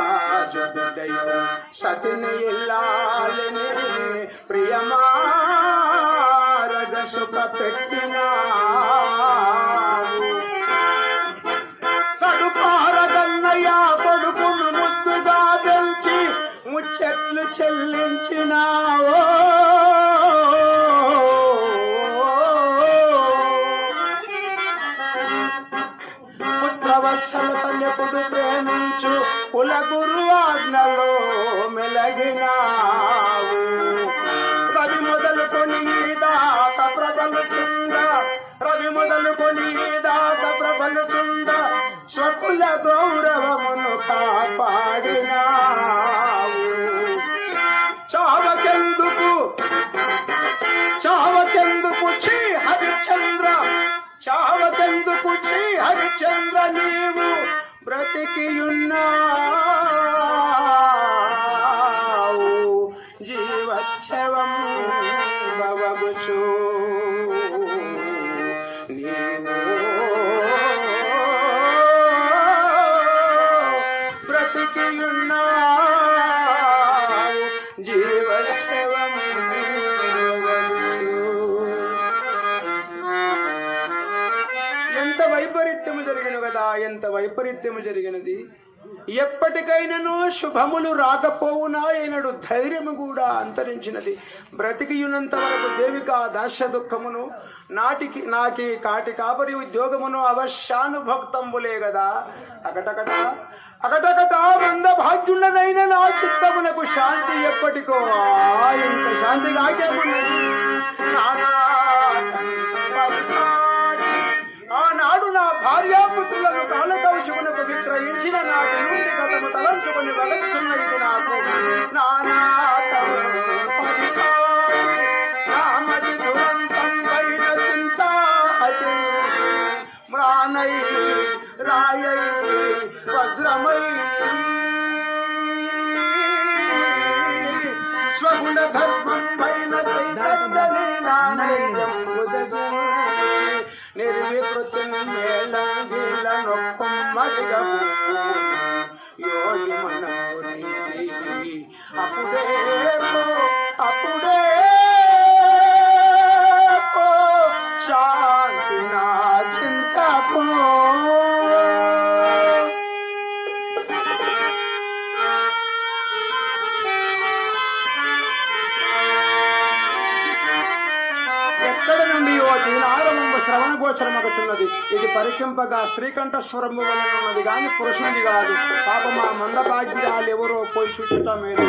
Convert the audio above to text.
సరిరాజుడయో సతిని ఇల్లాలని ప్రియమారగ సుఖ పెట్టినా కడుపారగన్నయ్య కొడుకును ముద్దుగా పెంచి ముచ్చట్లు చెల్లించినావో పుత్రవత్సల తల్లిపుడు ప్రేమించు కుల గురు ఆజ్ఞలో మెలగినావు రవి మొదలుకొని దాత ప్రబలుచుంద రవి మొదలుకొని దాత ప్రబలుచుంద స్వకుల గౌరవమును కాపాడినావు చావకెందుకు శ్రీ హరిచంద్ర చావకెందుకు శ్రీ హరిచంద్ర నీవు బ్రతికియున్నావు జీవోత్సవం భవగుచు నీవు బ్రతికియున్నావు జీవోత్సవం ఎంత వైపరీత్యము జరిగిన కదా, ఎంత వైపరీత్యము జరిగినది. ఎప్పటికైనాను శుభములు రాకపోవునా అయినడు ధైర్యము కూడా అంతరించినది. బ్రతికియున్నంత వరకు దేవికా దాస్య దుఃఖమును నాకి కాటి కాపరి ఉద్యోగమును అవశ్యానుభక్తంబులే కదా. అకటకట అకటకట మంద భాగ్యున్నదైన నా చిత్తమునకు శాంతి ఎప్పటికో ఇంత శాంతి కాకేమున్నది. ఆనాడు నా భార్యాపుత్రులను కాలకౌశమునకు విక్రయించిన నాటి నుండి గతము తలంచుకొని వెలగుతున్నది నాకు నామది దురంతం పైన చింత మ్రానై రాయై వజ్రమై స్వగుణ ధర్మం పైన నిర్వికృతి మేళనొక్కమ్మడిగా యోగి మనపురి అప్పుడే అప్పుడే శాంతి నా చింతకు ఎక్కడ నుండి ఓ దీనారమంబు శ్రవణ గోచరమగుతున్నది. ఇది పరికింపగా శ్రీకంఠస్వరము వలన ఉన్నది గాని పురుషునిది కాదు. పాప మా మందభాగ్యాలు ఎవరో పోయి చూచుట మేలు.